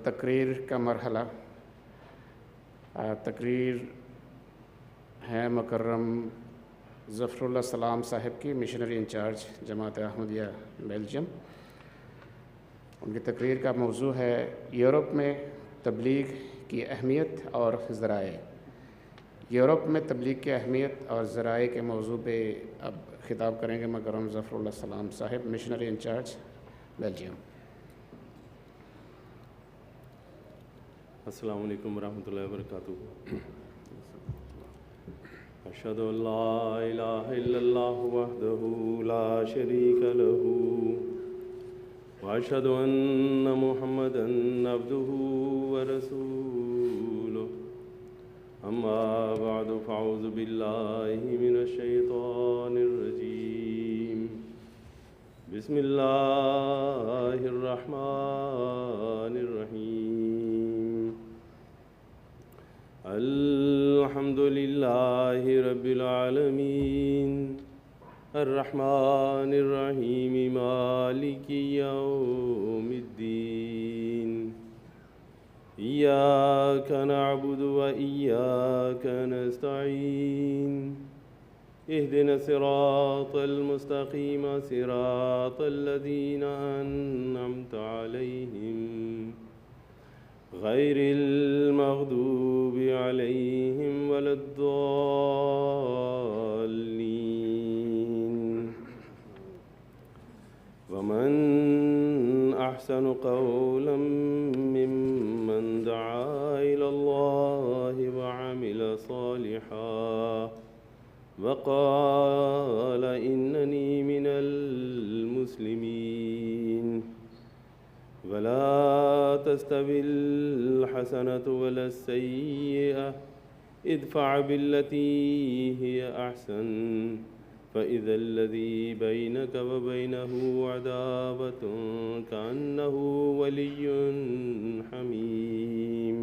تقریر کا مرحلہ تقریر ہے مکرم ظفر اللہ سلام صاحب کی، مشنری انچارج جماعت احمدیہ بیلجیم۔ ان کی تقریر کا موضوع ہے یورپ میں تبلیغ کی اہمیت اور ذرائع۔ یورپ میں تبلیغ کی اہمیت اور ذرائع کے موضوع پہ اب خطاب کریں گے مکرم ظفر اللہ سلام صاحب، مشنری انچارج بیلجیم۔ السلام علیکم ورحمۃ اللہ وبرکاتہ۔ اشہد ان لا الہ الا اللہ وحدہ لا شریک لہ واشہد ان محمدا عبدہ ورسولہ، اما بعد فاعوذ باللہ من الشیطان الرجیم، بسم اللہ الرحمن الرحیم، الحمد للہ رب العالمین، الرحمن الرحیم، مالک یوم الدین، ایاک نعبد و ایاک نستعین، اہدنا الصراط المستقیم صراط الذین انعمت علیہم غیر المغضوب علیہم ولا الضالین، ومن احسن قولا ممن دعا الی اللہ وعمل صالحا وقال اننی من المسلمین، ولا تستوی الحسنة ولا السیئة ادفع بالتي هي أحسن فإذا الذي بينك وبينه عداوة كأنه ولي حميم،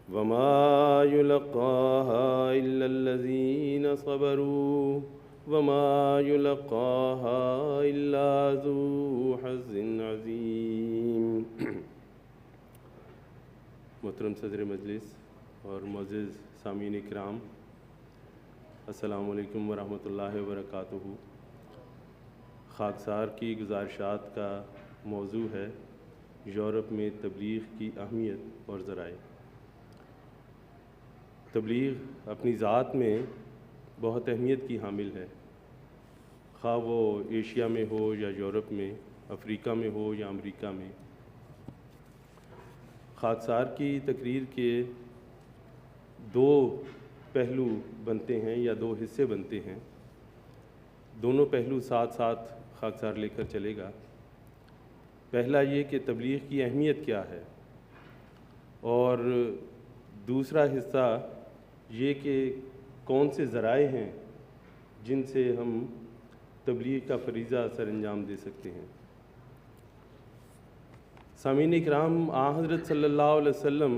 وما يلقاها إلا الذين صبروا وما يلقاها إلا ذو حظ عظيم۔ محترم صدر مجلس اور معزز سامعین کرام، السلام علیکم ورحمۃ اللہ وبرکاتہ۔ خاکسار کی گزارشات کا موضوع ہے یورپ میں تبلیغ کی اہمیت اور ذرائع۔ تبلیغ اپنی ذات میں بہت اہمیت کی حامل ہے، خواہ وہ ایشیا میں ہو یا یورپ میں، افریقہ میں ہو یا امریکہ میں۔ خاکسار کی تقریر کے دو پہلو بنتے ہیں یا دو حصے بنتے ہیں، دونوں پہلو ساتھ ساتھ خاکسار لے کر چلے گا۔ پہلا یہ کہ تبلیغ کی اہمیت کیا ہے، اور دوسرا حصہ یہ کہ کون سے ذرائع ہیں جن سے ہم تبلیغ کا فریضہ سر انجام دے سکتے ہیں۔ سامعین اکرام، حضرت صلی اللہ علیہ وسلم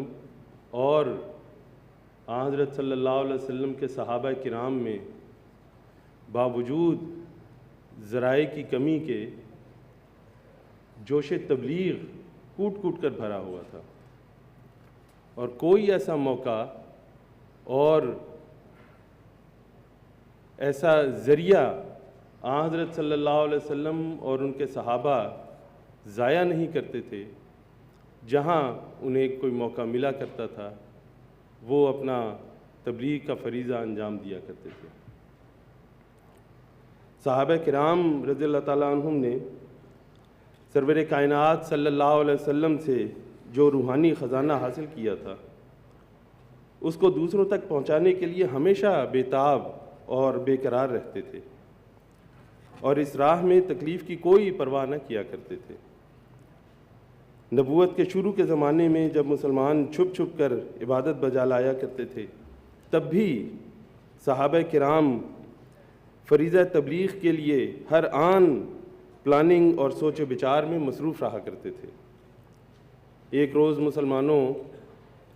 اور حضرت صلی اللہ علیہ وسلم کے صحابہ کرام میں باوجود ذرائع کی کمی کے جوش تبلیغ کوٹ کوٹ کر بھرا ہوا تھا، اور کوئی ایسا موقع اور ایسا ذریعہ حضرت صلی اللہ علیہ وسلم اور ان کے صحابہ ضائع نہیں کرتے تھے۔ جہاں انہیں کوئی موقع ملا کرتا تھا وہ اپنا تبلیغ کا فریضہ انجام دیا کرتے تھے۔ صحابہ کرام رضی اللہ تعالیٰ عنہم نے سرور کائنات صلی اللہ علیہ وسلم سے جو روحانی خزانہ حاصل کیا تھا اس کو دوسروں تک پہنچانے کے لیے ہمیشہ بےتاب اور بے قرار رہتے تھے، اور اس راہ میں تکلیف کی کوئی پرواہ نہ کیا کرتے تھے۔ نبوت کے شروع کے زمانے میں جب مسلمان چھپ چھپ کر عبادت بجا لایا کرتے تھے، تب بھی صحابہ کرام فریضہ تبلیغ کے لیے ہر آن پلاننگ اور سوچ و بچار میں مصروف رہا کرتے تھے۔ ایک روز مسلمانوں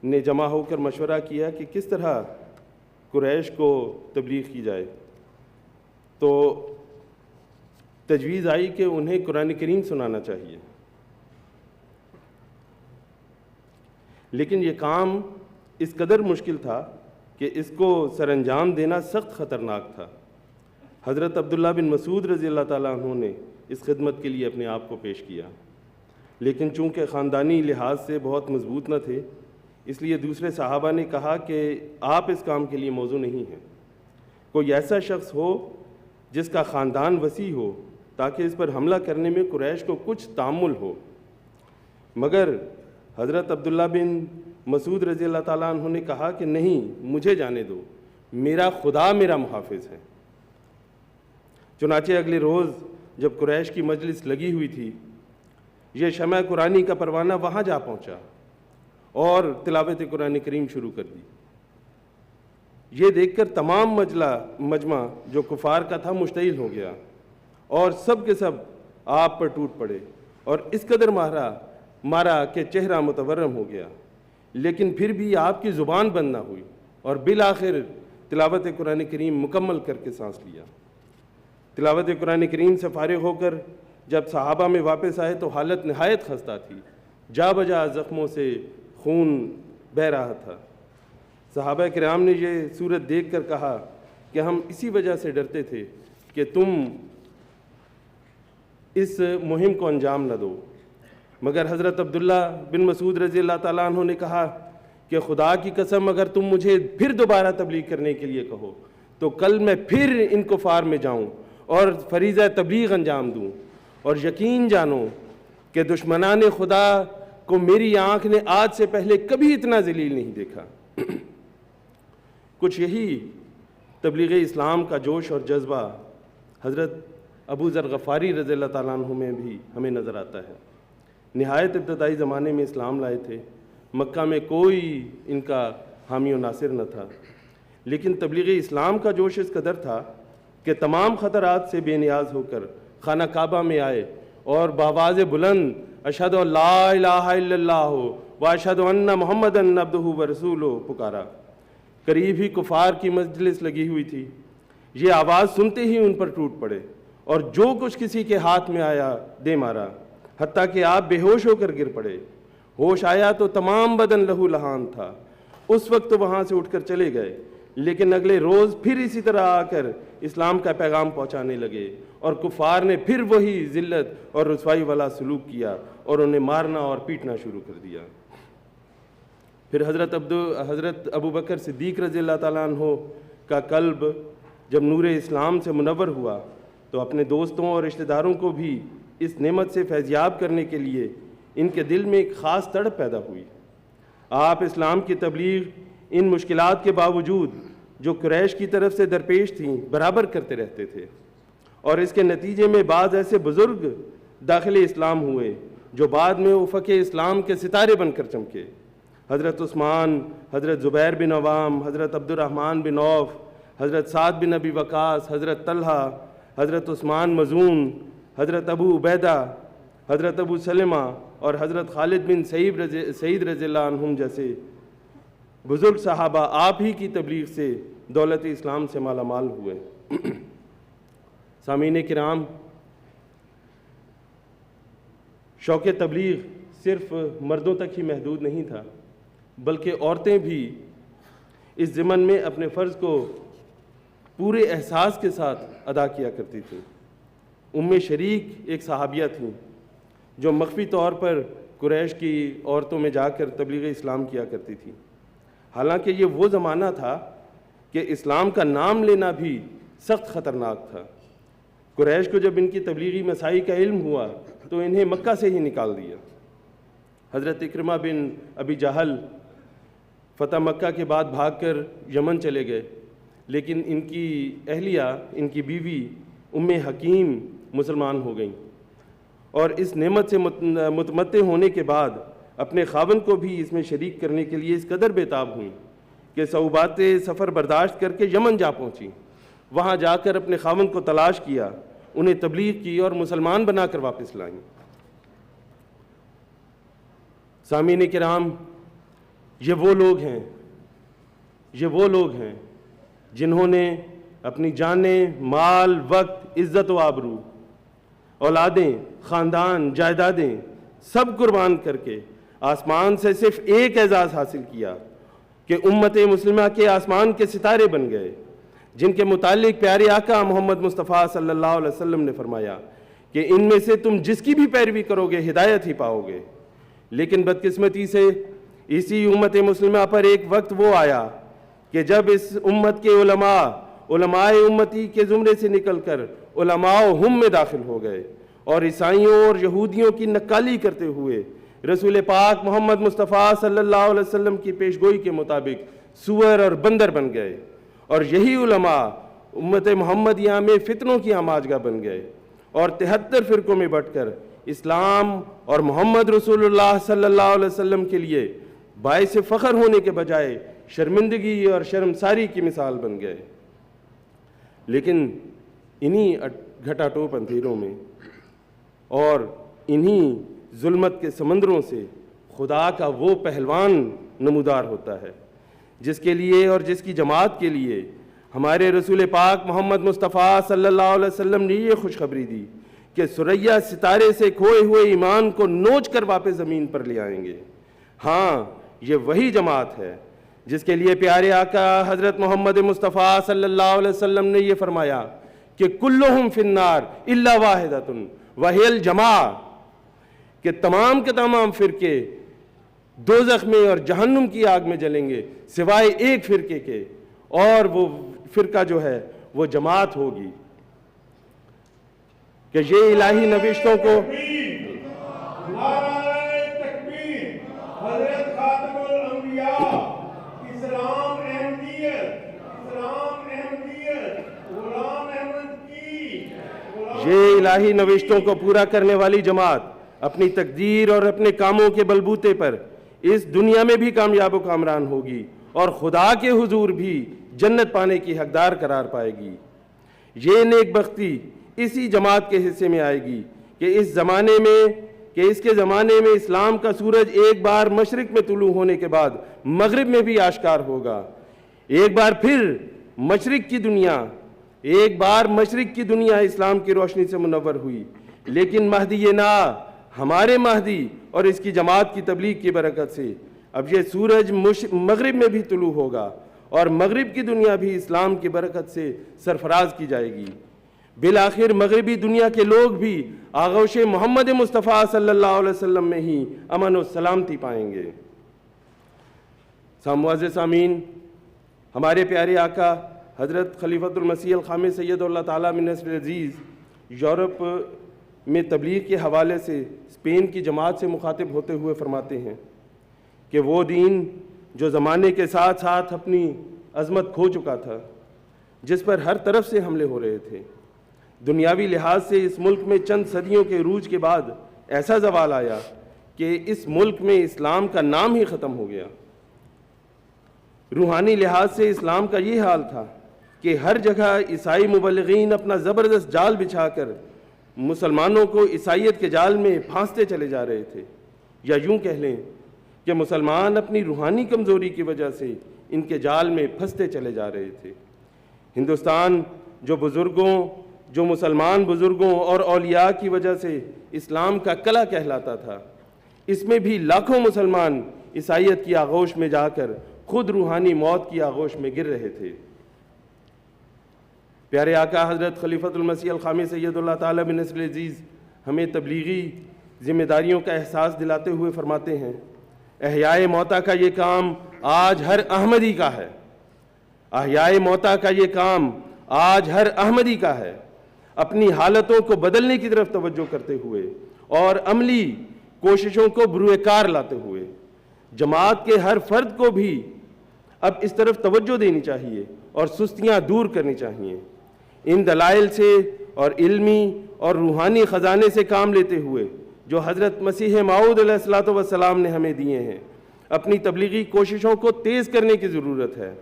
نے جمع ہو کر مشورہ کیا کہ کس طرح قریش کو تبلیغ کی جائے، تو تجویز آئی کہ انہیں قرآن کریم سنانا چاہیے۔ لیکن یہ کام اس قدر مشکل تھا کہ اس کو سر انجام دینا سخت خطرناک تھا۔ حضرت عبداللہ بن مسعود رضی اللہ تعالیٰ عنہ نے اس خدمت کے لیے اپنے آپ کو پیش کیا، لیکن چونکہ خاندانی لحاظ سے بہت مضبوط نہ تھے، اس لیے دوسرے صحابہ نے کہا کہ آپ اس کام کے لیے موزوں نہیں ہیں، کوئی ایسا شخص ہو جس کا خاندان وسیع ہو تاکہ اس پر حملہ کرنے میں قریش کو کچھ تامل ہو۔ مگر حضرت عبداللہ بن مسعود رضی اللہ تعالیٰ عنہ نے کہا کہ نہیں، مجھے جانے دو، میرا خدا میرا محافظ ہے۔ چنانچہ اگلے روز جب قریش کی مجلس لگی ہوئی تھی، یہ شمع قرآنی کا پروانہ وہاں جا پہنچا اور تلاوت قرآن کریم شروع کر دی۔ یہ دیکھ کر تمام مجمع جو کفار کا تھا مشتعل ہو گیا اور سب کے سب آپ پر ٹوٹ پڑے اور اس قدر مارا کہ چہرہ متورم ہو گیا، لیکن پھر بھی آپ کی زبان بند نہ ہوئی اور بالآخر تلاوت قرآن کریم مکمل کر کے سانس لیا۔ تلاوت قرآن کریم سے فارغ ہو کر جب صحابہ میں واپس آئے تو حالت نہایت خستہ تھی، جا بجا زخموں سے خون بہہ رہا تھا۔ صحابہ کرام نے یہ صورت دیکھ کر کہا کہ ہم اسی وجہ سے ڈرتے تھے کہ تم اس مہم کو انجام نہ دو، مگر حضرت عبداللہ بن مسعود رضی اللہ تعالیٰ عنہ نے کہا کہ خدا کی قسم اگر تم مجھے پھر دوبارہ تبلیغ کرنے کے لیے کہو تو کل میں پھر ان کفار میں جاؤں اور فریضہ تبلیغ انجام دوں، اور یقین جانو کہ دشمنان خدا کو میری آنکھ نے آج سے پہلے کبھی اتنا ذلیل نہیں دیکھا۔ کچھ یہی تبلیغ اسلام کا جوش اور جذبہ حضرت ابو ذر غفاری رضی اللہ تعالیٰ عنہ میں بھی ہمیں نظر آتا ہے۔ نہایت ابتدائی زمانے میں اسلام لائے تھے، مکہ میں کوئی ان کا حامی و ناصر نہ تھا، لیکن تبلیغ اسلام کا جوش اس قدر تھا کہ تمام خطرات سے بے نیاز ہو کر خانہ کعبہ میں آئے اور بآواز بلند اشہد ان لا الہ الا اللہ واشہد ان محمدً عبدہ ورسولہ پکارا۔ قریب ہی کفار کی مجلس لگی ہوئی تھی، یہ آواز سنتے ہی ان پر ٹوٹ پڑے اور جو کچھ کسی کے ہاتھ میں آیا دے مارا، حتیٰ کہ آپ بے ہوش ہو کر گر پڑے۔ ہوش آیا تو تمام بدن لہو لہان تھا، اس وقت تو وہاں سے اٹھ کر چلے گئے، لیکن اگلے روز پھر اسی طرح آ کر اسلام کا پیغام پہنچانے لگے اور کفار نے پھر وہی ذلت اور رسوائی والا سلوک کیا اور انہیں مارنا اور پیٹنا شروع کر دیا۔ پھر حضرت ابو بکر صدیق رضی اللہ تعالیٰ عنہ کا قلب جب نور اسلام سے منور ہوا تو اپنے دوستوں اور رشتہ داروں کو بھی اس نعمت سے فیضیاب کرنے کے لیے ان کے دل میں ایک خاص تڑپ پیدا ہوئی۔ آپ اسلام کی تبلیغ ان مشکلات کے باوجود جو قریش کی طرف سے درپیش تھیں برابر کرتے رہتے تھے، اور اس کے نتیجے میں بعض ایسے بزرگ داخل اسلام ہوئے جو بعد میں افق اسلام کے ستارے بن کر چمکے۔ حضرت عثمان، حضرت زبیر بن عوام، حضرت عبد الرحمن بن عوف، حضرت سعد بن ابی وقاص، حضرت طلحہ، حضرت عثمان مظعون، حضرت ابو عبیدہ، حضرت ابو سلمہ اور حضرت خالد بن سعید رضی اللہ عنہم جیسے بزرگ صحابہ آپ ہی کی تبلیغ سے دولت اسلام سے مالا مال ہوئے۔ سامعین کرام، شوق تبلیغ صرف مردوں تک ہی محدود نہیں تھا، بلکہ عورتیں بھی اس ضمن میں اپنے فرض کو پورے احساس کے ساتھ ادا کیا کرتی تھیں۔ شریک ایک صحابیہ تھیں جو مخفی طور پر قریش کی عورتوں میں جا کر تبلیغ اسلام کیا کرتی تھی، حالانکہ یہ وہ زمانہ تھا کہ اسلام کا نام لینا بھی سخت خطرناک تھا۔ قریش کو جب ان کی تبلیغی مسائی کا علم ہوا تو انہیں مکہ سے ہی نکال دیا۔ حضرت اکرمہ بن ابی جہل فتح مکہ کے بعد بھاگ کر یمن چلے گئے، لیکن ان کی اہلیہ، ان کی بیوی ام حکیم مسلمان ہو گئیں، اور اس نعمت سے متمتع ہونے کے بعد اپنے خاوند کو بھی اس میں شریک کرنے کے لیے اس قدر بےتاب ہوئیں کہ صعوبات سفر برداشت کر کے یمن جا پہنچیں۔ وہاں جا کر اپنے خاوند کو تلاش کیا، انہیں تبلیغ کی اور مسلمان بنا کر واپس لائیں۔ سامعین کرام، یہ وہ لوگ ہیں جنہوں نے اپنی جانیں، مال، وقت، عزت و آبرو، اولادیں، خاندان، جائیدادیں سب قربان کر کے آسمان سے صرف ایک اعزاز حاصل کیا کہ امت مسلمہ کے آسمان کے ستارے بن گئے، جن کے متعلق پیارے آقا محمد مصطفیٰ صلی اللہ علیہ وسلم نے فرمایا کہ ان میں سے تم جس کی بھی پیروی کرو گے ہدایت ہی پاؤ گے۔ لیکن بدقسمتی سے اسی امت مسلمہ پر ایک وقت وہ آیا کہ جب اس امت کے علماء امتی کے زمرے سے نکل کر علماء ہم میں داخل ہو گئے اور عیسائیوں اور یہودیوں کی نکالی کرتے ہوئے رسول پاک محمد مصطفیٰ صلی اللہ علیہ وسلم کی پیشگوئی کے مطابق سور اور بندر بن گئے، اور یہی علماء امت محمدیہ میں فتنوں کی آماجگاہ بن گئے اور 73 فرقوں میں بٹ کر اسلام اور محمد رسول اللہ صلی اللہ علیہ وسلم کے لیے باعث فخر ہونے کے بجائے شرمندگی اور شرمساری کی مثال بن گئے۔ لیکن انہی گھٹا ٹوپ اندھیروں میں اور انہی ظلمت کے سمندروں سے خدا کا وہ پہلوان نمودار ہوتا ہے جس کے لیے اور جس کی جماعت کے لیے ہمارے رسول پاک محمد مصطفیٰ صلی اللہ علیہ وسلم نے یہ خوشخبری دی کہ ثریا ستارے سے کھوئے ہوئے ایمان کو نوچ کر واپس زمین پر لے آئیں گے۔ ہاں، یہ وہی جماعت ہے جس کے لیے پیارے آقا حضرت محمد مصطفیٰ صلی اللہ علیہ وسلم نے یہ فرمایا کہ کلہم فی النار الا واحدۃ وہی الجماعہ، کہ تمام کے تمام فرقے دوزخ میں اور جہنم کی آگ میں جلیں گے سوائے ایک فرقے کے، اور وہ فرقہ جو ہے وہ جماعت ہوگی۔ کہ یہ الہی نوشتوں کو الہی نوشتوں کو پورا کرنے والی جماعت اپنی تقدیر اور اپنے کاموں کے بلبوتے پر اس دنیا میں بھی کامیاب و کامران ہوگی اور خدا کے حضور بھی جنت پانے کی حقدار قرار پائے گی۔ یہ نیک بختی اسی جماعت کے حصے میں آئے گی کہ اس کے زمانے میں اسلام کا سورج ایک بار مشرق میں طلوع ہونے کے بعد مغرب میں بھی آشکار ہوگا۔ ایک بار مشرق کی دنیا اسلام کی روشنی سے منور ہوئی، لیکن مہدی ہمارے مہدی اور اس کی جماعت کی تبلیغ کی برکت سے اب یہ سورج مغرب میں بھی طلوع ہوگا اور مغرب کی دنیا بھی اسلام کی برکت سے سرفراز کی جائے گی۔ بالآخر مغربی دنیا کے لوگ بھی آغوش محمد مصطفیٰ صلی اللہ علیہ وسلم میں ہی امن و سلامتی پائیں گے۔ معزز سامعین، ہمارے پیارے آقا حضرت خلیفۃ المسیح الخامس سید اللہ تعالیٰ من نصر عزیز یورپ میں تبلیغ کے حوالے سے اسپین کی جماعت سے مخاطب ہوتے ہوئے فرماتے ہیں کہ وہ دین جو زمانے کے ساتھ ساتھ اپنی عظمت کھو چکا تھا، جس پر ہر طرف سے حملے ہو رہے تھے، دنیاوی لحاظ سے اس ملک میں چند صدیوں کے عروج کے بعد ایسا زوال آیا کہ اس ملک میں اسلام کا نام ہی ختم ہو گیا۔ روحانی لحاظ سے اسلام کا یہ حال تھا کہ ہر جگہ عیسائی مبلغین اپنا زبردست جال بچھا کر مسلمانوں کو عیسائیت کے جال میں پھانستے چلے جا رہے تھے، یا یوں کہہ لیں کہ مسلمان اپنی روحانی کمزوری کی وجہ سے ان کے جال میں پھنستے چلے جا رہے تھے۔ ہندوستان جو مسلمان بزرگوں اور اولیاء کی وجہ سے اسلام کا قلعہ کہلاتا تھا، اس میں بھی لاکھوں مسلمان عیسائیت کی آغوش میں جا کر خود روحانی موت کی آغوش میں گر رہے تھے۔ پیارے آقا حضرت خلیفۃ المسیح الخامس سید اللہ تعالیٰ بن نصر عزیز ہمیں تبلیغی ذمہ داریوں کا احساس دلاتے ہوئے فرماتے ہیں، احیاء موتا کا یہ کام آج ہر احمدی کا ہے۔ احیاء موتا کا یہ کام آج ہر احمدی کا ہے۔ اپنی حالتوں کو بدلنے کی طرف توجہ کرتے ہوئے اور عملی کوششوں کو بروئے کار لاتے ہوئے جماعت کے ہر فرد کو بھی اب اس طرف توجہ دینی چاہیے اور سستیاں دور کرنی چاہیے۔ ان دلائل سے اور علمی اور روحانی خزانے سے کام لیتے ہوئے جو حضرت مسیح موعود علیہ الصلوۃ والسلام نے ہمیں دیے ہیں، اپنی تبلیغی کوششوں کو تیز کرنے کی ضرورت ہے۔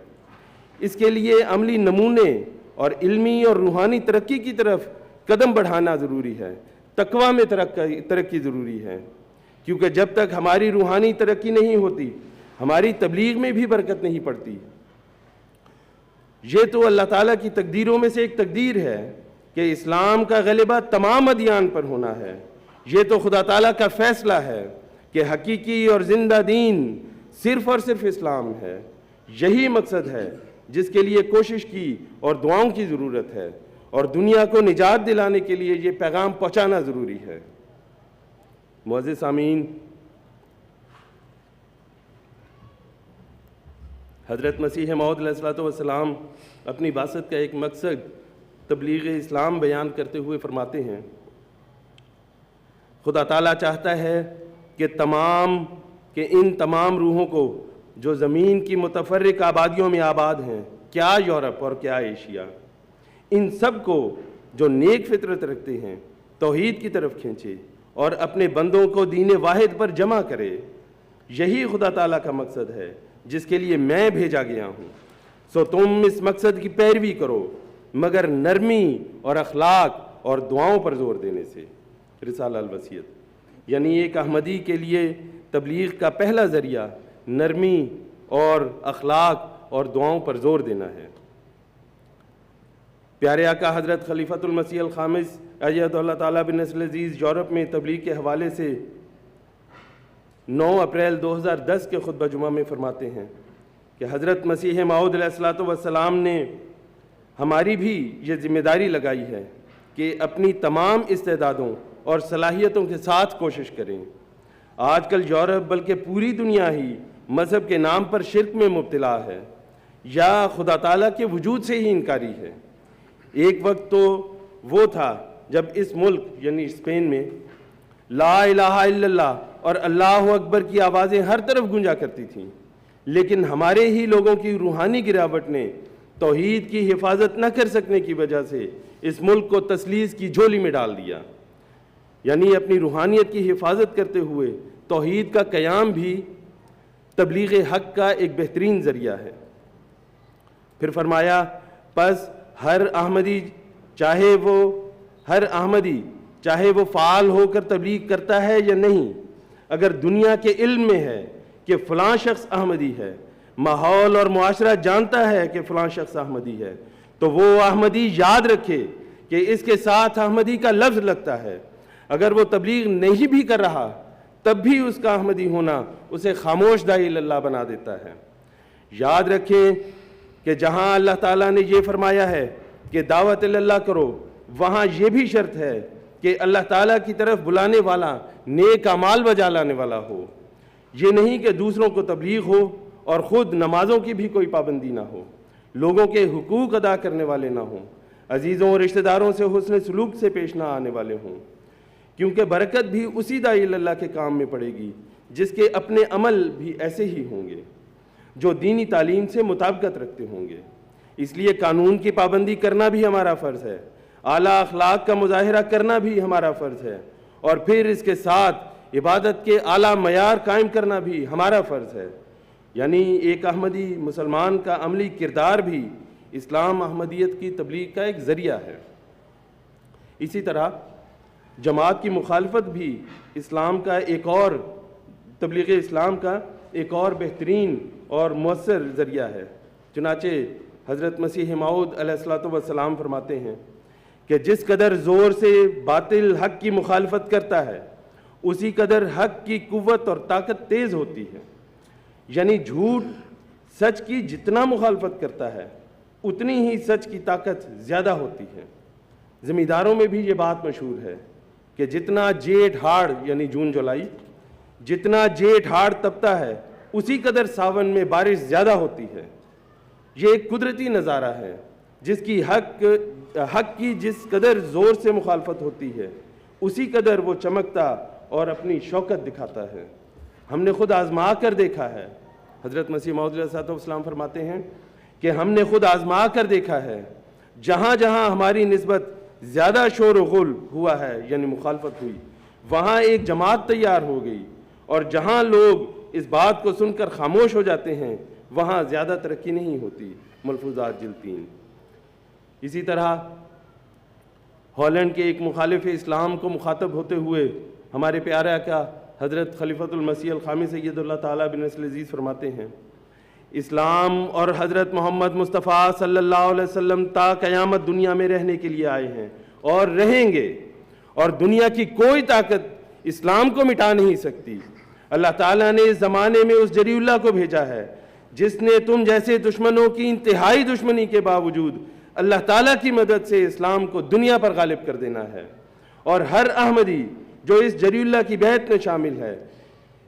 اس کے لیے عملی نمونے اور علمی اور روحانی ترقی کی طرف قدم بڑھانا ضروری ہے، تقویٰ میں ترقی ضروری ہے، کیونکہ جب تک ہماری روحانی ترقی نہیں ہوتی ہماری تبلیغ میں بھی برکت نہیں پڑتی۔ یہ تو اللہ تعالیٰ کی تقدیروں میں سے ایک تقدیر ہے کہ اسلام کا غلبہ تمام ادیان پر ہونا ہے۔ یہ تو خدا تعالیٰ کا فیصلہ ہے کہ حقیقی اور زندہ دین صرف اور صرف اسلام ہے. یہی مقصد ہے جس کے لیے کوشش کی اور دعاؤں کی ضرورت ہے، اور دنیا کو نجات دلانے کے لیے یہ پیغام پہنچانا ضروری ہے. معزز سامعین، حضرت مسیح موعود علیہ الصلوۃ والسلام اپنی بعثت کا ایک مقصد تبلیغ اسلام بیان کرتے ہوئے فرماتے ہیں، خدا تعالیٰ چاہتا ہے کہ ان تمام روحوں کو جو زمین کی متفرق آبادیوں میں آباد ہیں، کیا یورپ اور کیا ایشیا، ان سب کو جو نیک فطرت رکھتے ہیں توحید کی طرف کھینچے اور اپنے بندوں کو دین واحد پر جمع کرے. یہی خدا تعالیٰ کا مقصد ہے جس کے لیے میں بھیجا گیا ہوں. سو تم اس مقصد کی پیروی کرو، مگر نرمی اور اخلاق اور دعاؤں پر زور دینے سے. رسالہ الوصیت، یعنی ایک احمدی کے لیے تبلیغ کا پہلا ذریعہ نرمی اور اخلاق اور دعاؤں پر زور دینا ہے. پیارے آقا حضرت خلیفۃ المسیح الخامس ایدہ اللہ تعالیٰ بنصر العزیز یورپ میں تبلیغ کے حوالے سے 9 اپریل 2010 کے خطبہ جمعہ میں فرماتے ہیں کہ حضرت مسیح موعود علیہ الصلوۃ والسلام نے ہماری بھی یہ ذمہ داری لگائی ہے کہ اپنی تمام استعدادوں اور صلاحیتوں کے ساتھ کوشش کریں. آج کل یورپ بلکہ پوری دنیا ہی مذہب کے نام پر شرک میں مبتلا ہے یا خدا تعالیٰ کے وجود سے ہی انکاری ہے. ایک وقت تو وہ تھا جب اس ملک یعنی اسپین میں لا الہ الا اللہ اور اللہ اکبر کی آوازیں ہر طرف گونجا کرتی تھیں، لیکن ہمارے ہی لوگوں کی روحانی گراوٹ نے توحید کی حفاظت نہ کر سکنے کی وجہ سے اس ملک کو تسلیس کی جھولی میں ڈال دیا. یعنی اپنی روحانیت کی حفاظت کرتے ہوئے توحید کا قیام بھی تبلیغ حق کا ایک بہترین ذریعہ ہے. پھر فرمایا، پس ہر احمدی چاہے وہ فعال ہو کر تبلیغ کرتا ہے یا نہیں، اگر دنیا کے علم میں ہے کہ فلاں شخص احمدی ہے، ماحول اور معاشرہ جانتا ہے کہ فلاں شخص احمدی ہے، تو وہ احمدی یاد رکھے کہ اس کے ساتھ احمدی کا لفظ لگتا ہے. اگر وہ تبلیغ نہیں بھی کر رہا تب بھی اس کا احمدی ہونا اسے خاموش داعی اللہ بنا دیتا ہے. یاد رکھیں کہ جہاں اللہ تعالیٰ نے یہ فرمایا ہے کہ دعوت اللہ کرو، وہاں یہ بھی شرط ہے کہ اللہ تعالیٰ کی طرف بلانے والا نیک اعمال بجا لانے والا ہو. یہ نہیں کہ دوسروں کو تبلیغ ہو اور خود نمازوں کی بھی کوئی پابندی نہ ہو، لوگوں کے حقوق ادا کرنے والے نہ ہوں، عزیزوں اور رشتہ داروں سے حسن سلوک سے پیش نہ آنے والے ہوں، کیونکہ برکت بھی اسی داعی اللہ کے کام میں پڑے گی جس کے اپنے عمل بھی ایسے ہی ہوں گے، جو دینی تعلیم سے مطابقت رکھتے ہوں گے. اس لیے قانون کی پابندی کرنا بھی ہمارا فرض ہے، اعلیٰ اخلاق کا مظاہرہ کرنا بھی ہمارا فرض ہے، اور پھر اس کے ساتھ عبادت کے اعلیٰ معیار قائم کرنا بھی ہمارا فرض ہے. یعنی ایک احمدی مسلمان کا عملی کردار بھی اسلام احمدیت کی تبلیغ کا ایک ذریعہ ہے. اسی طرح جماعت کی مخالفت بھی اسلام کا تبلیغ اسلام کا ایک اور بہترین اور مؤثر ذریعہ ہے. چنانچہ حضرت مسیح موعود علیہ الصلوۃ والسلام فرماتے ہیں کہ جس قدر زور سے باطل حق کی مخالفت کرتا ہے اسی قدر حق کی قوت اور طاقت تیز ہوتی ہے. یعنی جھوٹ سچ کی جتنا مخالفت کرتا ہے اتنی ہی سچ کی طاقت زیادہ ہوتی ہے. زمینداروں میں بھی یہ بات مشہور ہے کہ جتنا جیٹھ ہاڑ یعنی جون جولائی جتنا جیٹھ ہاڑ تپتا ہے اسی قدر ساون میں بارش زیادہ ہوتی ہے. یہ ایک قدرتی نظارہ ہے جس کی حق کی جس قدر زور سے مخالفت ہوتی ہے اسی قدر وہ چمکتا اور اپنی شوکت دکھاتا ہے. ہم نے خود آزما کر دیکھا ہے. حضرت مسیح موعود علیہ السلام فرماتے ہیں کہ ہم نے خود آزما کر دیکھا ہے، جہاں جہاں ہماری نسبت زیادہ شور و غل ہوا ہے یعنی مخالفت ہوئی، وہاں ایک جماعت تیار ہو گئی، اور جہاں لوگ اس بات کو سن کر خاموش ہو جاتے ہیں وہاں زیادہ ترقی نہیں ہوتی. ملفوظات جلد 3. اسی طرح ہالینڈ کے ایک مخالف اسلام کو مخاطب ہوتے ہوئے ہمارے پیارے آقا حضرت خلیفۃ المسیح الخامس سید اللہ تعالیٰ بن نصر العزیز فرماتے ہیں، اسلام اور حضرت محمد مصطفیٰ صلی اللہ علیہ وسلم تا قیامت دنیا میں رہنے کے لیے آئے ہیں اور رہیں گے، اور دنیا کی کوئی طاقت اسلام کو مٹا نہیں سکتی. اللہ تعالیٰ نے اس زمانے میں اس جری اللہ کو بھیجا ہے جس نے تم جیسے دشمنوں کی انتہائی دشمنی کے باوجود اللہ تعالیٰ کی مدد سے اسلام کو دنیا پر غالب کر دینا ہے۔ اور ہر احمدی جو اس جری اللہ کی بیعت میں شامل ہے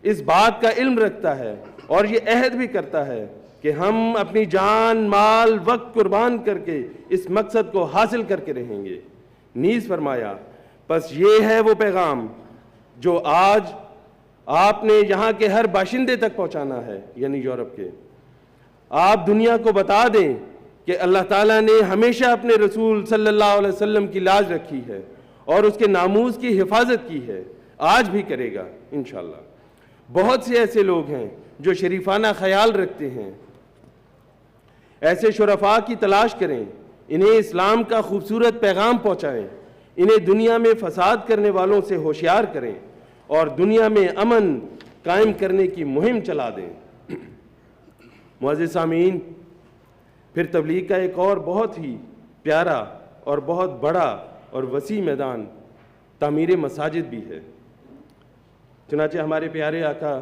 اس بات کا علم رکھتا ہے اور یہ عہد بھی کرتا ہے کہ ہم اپنی جان، مال، وقت قربان کر کے اس مقصد کو حاصل کر کے رہیں گے۔ نیز فرمایا پس یہ ہے وہ پیغام جو آج آپ نے یہاں کے ہر باشندے تک پہنچانا ہے، یعنی یورپ کے۔ آپ دنیا کو بتا دیں کہ اللہ تعالیٰ نے ہمیشہ اپنے رسول صلی اللہ علیہ وسلم کی لاج رکھی ہے اور اس کے ناموس کی حفاظت کی ہے، آج بھی کرے گا انشاءاللہ۔ بہت سے ایسے لوگ ہیں جو شریفانہ خیال رکھتے ہیں، ایسے شرفاء کی تلاش کریں، انہیں اسلام کا خوبصورت پیغام پہنچائیں، انہیں دنیا میں فساد کرنے والوں سے ہوشیار کریں اور دنیا میں امن قائم کرنے کی مہم چلا دیں۔ معزز سامعین، پھر تبلیغ کا ایک اور بہت ہی پیارا اور بہت بڑا اور وسیع میدان تعمیر مساجد بھی ہے۔ چنانچہ ہمارے پیارے آقا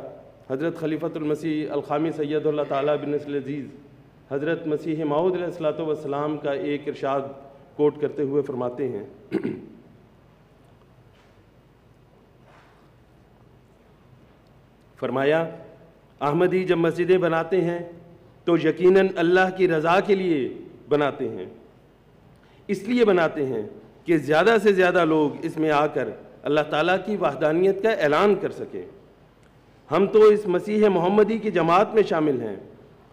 حضرت خلیفۃ المسیح الخامی سید اللہ تعالیٰ بن نصر العزیز حضرت مسیح موعود علیہ الصلوۃ والسلام کا ایک ارشاد کوٹ کرتے ہوئے فرماتے ہیں، فرمایا احمدی جب مسجدیں بناتے ہیں تو یقیناً اللہ کی رضا کے لیے بناتے ہیں، اس لیے بناتے ہیں کہ زیادہ سے زیادہ لوگ اس میں آ کر اللہ تعالیٰ کی وحدانیت کا اعلان کر سکیں۔ ہم تو اس مسیح محمدی کی جماعت میں شامل ہیں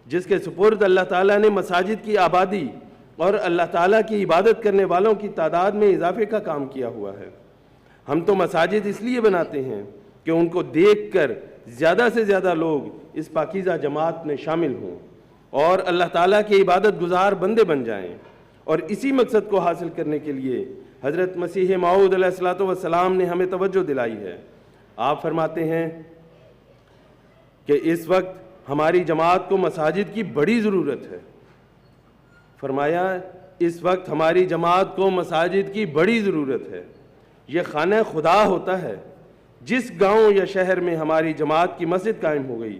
جس کے سپرد اللہ تعالیٰ نے مساجد کی آبادی اور اللہ تعالیٰ کی عبادت کرنے والوں کی تعداد میں اضافے کا کام کیا ہوا ہے۔ ہم تو مساجد اس لیے بناتے ہیں کہ ان کو دیکھ کر زیادہ سے زیادہ لوگ اس پاکیزہ جماعت میں شامل ہوں اور اللہ تعالیٰ کے عبادت گزار بندے بن جائیں، اور اسی مقصد کو حاصل کرنے کے لیے حضرت مسیح موعود علیہ الصلوۃ والسلام نے ہمیں توجہ دلائی ہے۔ آپ فرماتے ہیں کہ اس وقت ہماری جماعت کو مساجد کی بڑی ضرورت ہے۔ فرمایا اس وقت ہماری جماعت کو مساجد کی بڑی ضرورت ہے۔ یہ خانہ خدا ہوتا ہے۔ جس گاؤں یا شہر میں ہماری جماعت کی مسجد قائم ہو گئی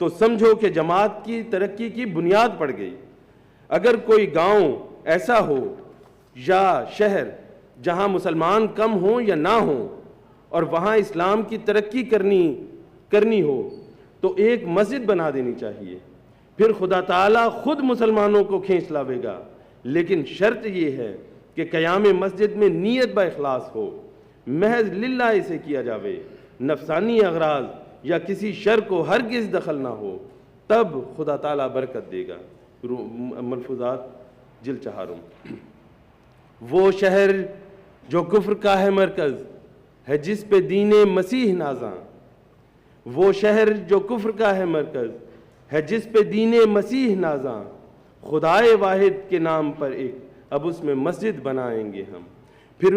تو سمجھو کہ جماعت کی ترقی کی بنیاد پڑ گئی۔ اگر کوئی گاؤں ایسا ہو یا شہر جہاں مسلمان کم ہوں یا نہ ہوں اور وہاں اسلام کی ترقی کرنی ہو تو ایک مسجد بنا دینی چاہیے، پھر خدا تعالیٰ خود مسلمانوں کو کھینچ لاوے گا، لیکن شرط یہ ہے کہ قیام مسجد میں نیت با اخلاص ہو، محض للہ اسے کیا جاوے، نفسانی اغراض یا کسی شر کو ہرگز دخل نہ ہو، تب خدا تعالیٰ برکت دے گا۔ ملفوظات جلد 4۔ وہ شہر جو کفر کا ہے مرکز ہے جس پہ دین مسیح نازاں، وہ شہر جو کفر کا ہے مرکز ہے جس پہ دین مسیح نازاں، خدائے واحد کے نام پر ایک اب اس میں مسجد بنائیں گے ہم۔ پھر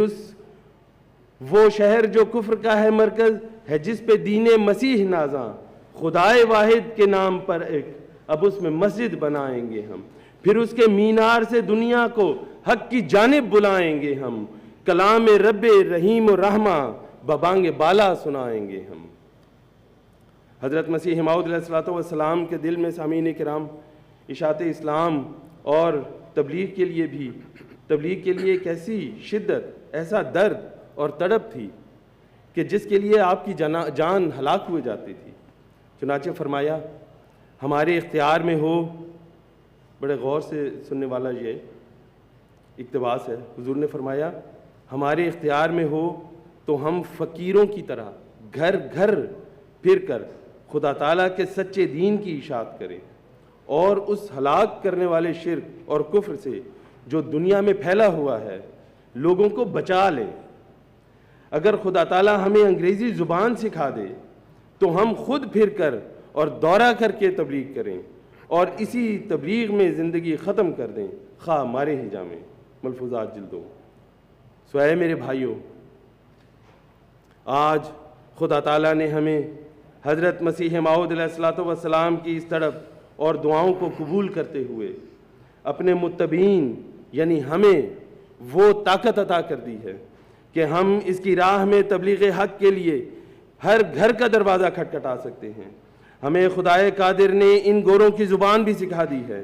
وہ شہر جو کفر کا ہے مرکز ہے جس پہ دین مسیح نازاں، خدائے واحد کے نام پر ایک اب اس میں مسجد بنائیں گے ہم۔ پھر اس کے مینار سے دنیا کو حق کی جانب بلائیں گے ہم، کلام رب رحیم و رحمہ ببانگ بالا سنائیں گے ہم۔ حضرت مسیح موعود علیہ الصلوۃ والسلام کے دل میں سامعین کرام اشاعت اسلام اور تبلیغ کے لیے ایک ایسی شدت، ایسا درد اور تڑپ تھی کہ جس کے لیے آپ کی جان ہلاک ہوئے جاتی تھی۔ چنانچہ فرمایا ہمارے اختیار میں ہو، بڑے غور سے سننے والا یہ اقتباس ہے، حضور نے فرمایا ہمارے اختیار میں ہو تو ہم فقیروں کی طرح گھر گھر پھر کر خدا تعالیٰ کے سچے دین کی اشاعت کریں اور اس ہلاک کرنے والے شرک اور کفر سے جو دنیا میں پھیلا ہوا ہے لوگوں کو بچا لیں۔ اگر خدا تعالیٰ ہمیں انگریزی زبان سکھا دے تو ہم خود پھر کر اور دورہ کر کے تبلیغ کریں اور اسی تبلیغ میں زندگی ختم کر دیں، خواہ مارے ہی جامیں۔ ملفوظات جلد 2۔ سو اے میرے بھائیوں، آج خدا تعالیٰ نے ہمیں حضرت مسیح موعود علیہ الصلوۃ والسلام کی اس تڑپ اور دعاؤں کو قبول کرتے ہوئے اپنے متبعین یعنی ہمیں وہ طاقت عطا کر دی ہے کہ ہم اس کی راہ میں تبلیغ حق کے لیے ہر گھر کا دروازہ کھٹکھٹا سکتے ہیں۔ ہمیں خدائے قادر نے ان گوروں کی زبان بھی سکھا دی ہے،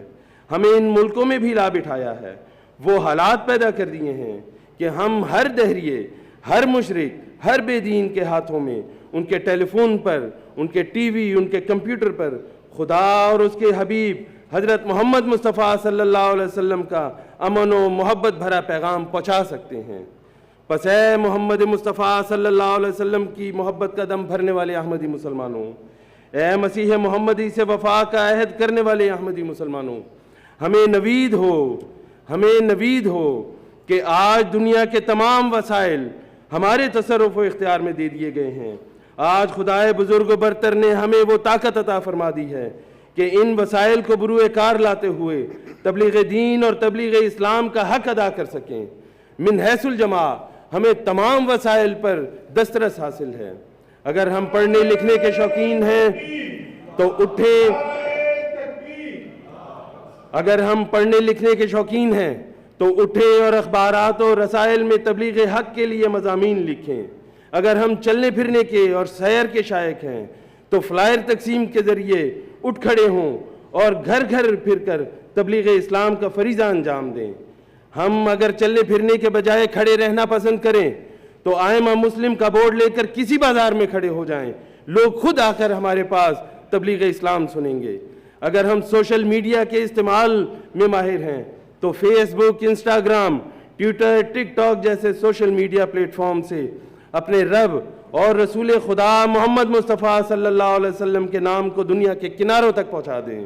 ہمیں ان ملکوں میں بھی لا بٹھایا ہے، وہ حالات پیدا کر دیے ہیں کہ ہم ہر دہریے، ہر مشرک، ہر بے دین کے ہاتھوں میں، ان کے ٹیلی فون پر، ان کے ٹی وی، ان کے کمپیوٹر پر خدا اور اس کے حبیب حضرت محمد مصطفیٰ صلی اللہ علیہ وسلم کا امن و محبت بھرا پیغام پہنچا سکتے ہیں۔ پس اے محمد مصطفیٰ صلی اللہ علیہ وسلم کی محبت کا دم بھرنے والے احمدی مسلمانوں، اے مسیح محمدی سے وفا کا عہد کرنے والے احمدی مسلمانوں، ہمیں نوید ہو کہ آج دنیا کے تمام وسائل ہمارے تصرف و اختیار میں دے دیے گئے ہیں۔ آج خدائے بزرگ و برتر نے ہمیں وہ طاقت عطا فرما دی ہے کہ ان وسائل کو بروئے کار لاتے ہوئے تبلیغ دین اور تبلیغ اسلام کا حق ادا کر سکیں۔ من حیث الجماع ہمیں تمام وسائل پر دسترس حاصل ہے۔ اگر ہم پڑھنے لکھنے کے شوقین ہیں تو اٹھیں اور اخبارات و رسائل میں تبلیغ حق کے لیے مضامین لکھیں۔ اگر ہم چلنے پھرنے کے اور سیر کے شائق ہیں تو فلائر تقسیم کے ذریعے اٹھ کھڑے ہوں اور گھر گھر پھر کر تبلیغ اسلام کا فریضہ انجام دیں۔ ہم اگر چلنے پھرنے کے بجائے کھڑے رہنا پسند کریں تو آئمہ مسلم کا بورڈ لے کر کسی بازار میں کھڑے ہو جائیں، لوگ خود آ کر ہمارے پاس تبلیغ اسلام سنیں گے۔ اگر ہم سوشل میڈیا کے استعمال میں ماہر ہیں تو فیس بک، انسٹاگرام، ٹویٹر، ٹک ٹاک جیسے سوشل میڈیا پلیٹ فارم سے اپنے رب اور رسول خدا محمد مصطفیٰ صلی اللہ علیہ وسلم کے نام کو دنیا کے کناروں تک پہنچا دیں۔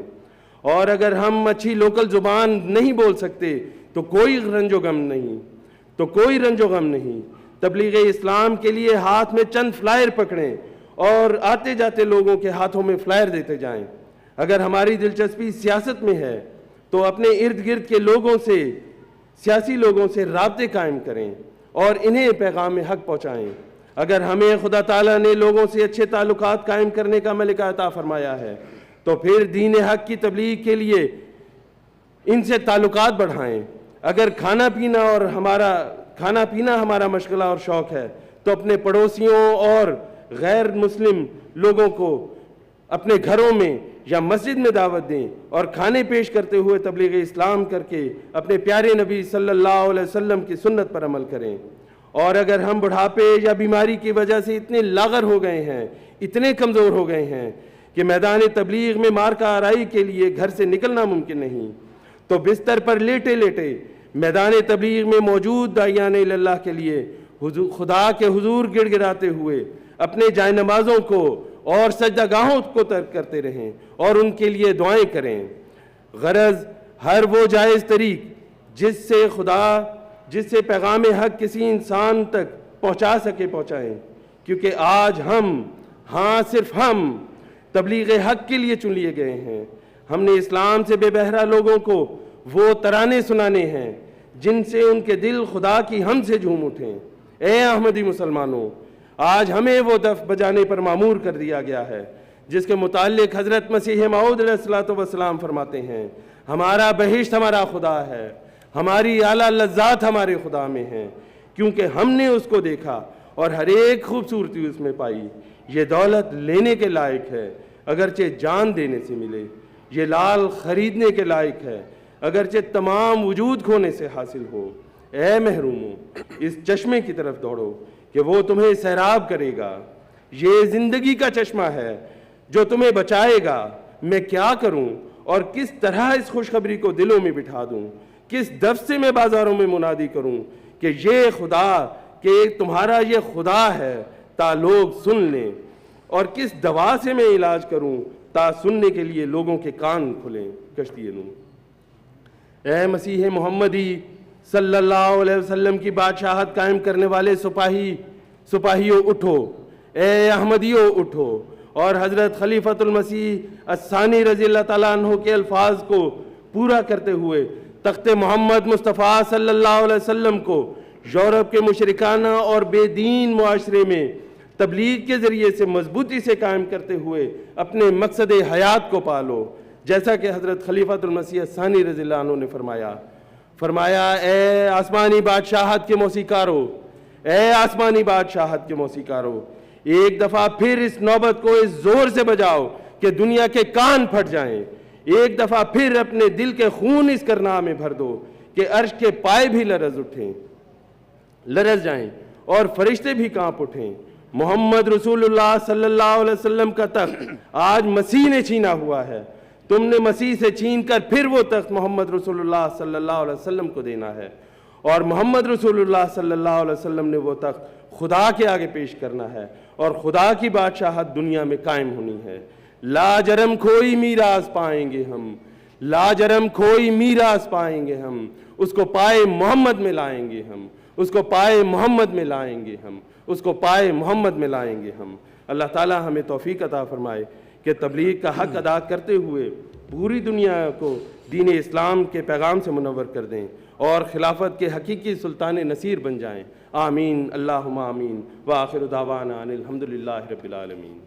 اور اگر ہم اچھی لوکل زبان نہیں بول سکتے تو کوئی رنج و غم نہیں، تبلیغ اسلام کے لیے ہاتھ میں چند فلائر پکڑیں اور آتے جاتے لوگوں کے ہاتھوں میں فلائر دیتے جائیں۔ اگر ہماری دلچسپی سیاست میں ہے تو اپنے ارد گرد کے سیاسی لوگوں سے رابطے قائم کریں اور انہیں پیغام حق پہنچائیں۔ اگر ہمیں خدا تعالیٰ نے لوگوں سے اچھے تعلقات قائم کرنے کا ملکہ عطا فرمایا ہے تو پھر دین حق کی تبلیغ کے لیے ان سے تعلقات بڑھائیں۔ اگر کھانا پینا ہمارا مشغلہ اور شوق ہے تو اپنے پڑوسیوں اور غیر مسلم لوگوں کو اپنے گھروں میں یا مسجد میں دعوت دیں اور کھانے پیش کرتے ہوئے تبلیغ اسلام کر کے اپنے پیارے نبی صلی اللہ علیہ وسلم کی سنت پر عمل کریں۔ اور اگر ہم بڑھاپے یا بیماری کی وجہ سے اتنے لاغر ہو گئے ہیں، اتنے کمزور ہو گئے ہیں کہ میدان تبلیغ میں مارکہ آرائی کے لیے گھر سے نکلنا ممکن نہیں، تو بستر پر لیٹے لیٹے میدان تبلیغ میں موجود داعیان اللہ کے لیے خدا کے حضور گڑ گڑاتے ہوئے اپنے جائے نمازوں کو اور سجدہ گاہوں کو ترک کرتے رہیں اور ان کے لیے دعائیں کریں۔ غرض ہر وہ جائز طریق جس سے پیغام حق کسی انسان تک پہنچا سکے پہنچائیں، کیونکہ آج صرف ہم تبلیغ حق کے لیے چن لیے گئے ہیں۔ ہم نے اسلام سے بے بہرہ لوگوں کو وہ ترانے سنانے ہیں جن سے ان کے دل خدا کی حمد سے جھوم اٹھیں۔ اے احمدی مسلمانوں، آج ہمیں وہ دف بجانے پر مامور کر دیا گیا ہے جس کے متعلق حضرت مسیح موعود علیہ السلام فرماتے ہیں، ہمارا بہشت ہمارا خدا ہے، ہماری اعلیٰ لذات ہمارے خدا میں ہیں، کیونکہ ہم نے اس کو دیکھا اور ہر ایک خوبصورتی اس میں پائی۔ یہ دولت لینے کے لائق ہے اگرچہ جان دینے سے ملے، یہ لال خریدنے کے لائق ہے اگرچہ تمام وجود کھونے سے حاصل ہو۔ اے محروموں، اس چشمے کی طرف دوڑو کہ وہ تمہیں سیراب کرے گا۔ یہ زندگی کا چشمہ ہے جو تمہیں بچائے گا۔ میں کیا کروں اور کس طرح اس خوشخبری کو دلوں میں بٹھا دوں؟ کس دف سے میں بازاروں میں منادی کروں کہ تمہارا یہ خدا ہے تا لوگ سن لیں، اور کس دوا سے میں علاج کروں تا سننے کے لیے لوگوں کے کان کھلیں۔ کشتی نو، اے مسیح محمدی صلی اللہ علیہ وسلم کی بادشاہت قائم کرنے والے سپاہیوں اٹھو، اے احمدیوں اٹھو، اور حضرت خلیفۃ المسیح الثانی رضی اللہ تعالیٰ عنہ کے الفاظ کو پورا کرتے ہوئے تخت محمد مصطفیٰ صلی اللہ علیہ وسلم کو یورپ کے مشرکانہ اور بے دین معاشرے میں تبلیغ کے ذریعے سے مضبوطی سے قائم کرتے ہوئے اپنے مقصد حیات کو پالو، جیسا کہ حضرت خلیفۃ المسیح الثانی رضی اللہ عنہ نے فرمایا اے آسمانی بادشاہت کے موسیقارو، اے آسمانی بادشاہت کے موسیقارو، ایک دفعہ پھر اس نوبت کو اس زور سے بجاؤ کہ دنیا کے کان پھٹ جائیں، ایک دفعہ پھر اپنے دل کے خون اس کرنا میں بھر دو کہ عرش کے پائے بھی لرز جائیں اور فرشتے بھی کانپ اٹھیں۔ محمد رسول اللہ صلی اللہ علیہ وسلم کا تخت آج مسیح نے چھینا ہوا ہے، تم نے مسیح سے چھین کر پھر وہ تخت محمد رسول اللہ صلی اللہ علیہ وسلم کو دینا ہے، اور محمد رسول اللہ صلی اللہ علیہ وسلم نے وہ تخت خدا کے آگے پیش کرنا ہے، اور خدا کی بادشاہت دنیا میں قائم ہونی ہے۔ لا جرم کھوئی میراث پائیں گے ہم، لا جرم کھوئی میراث پائیں گے ہم، اس کو پائے محمد میں لائیں گے ہم، اس کو پائے محمد میں لائیں گے ہم، اس کو پائے محمد میں لائیں گے ہم۔ اللہ تعالی ہمیں توفیق عطا فرمائے کہ تبلیغ کا حق ادا کرتے ہوئے پوری دنیا کو دین اسلام کے پیغام سے منور کر دیں اور خلافت کے حقیقی سلطان نصیر بن جائیں۔ آمین، اللہم آمین، وآخر دعوانا ان الحمدللہ رب العالمین۔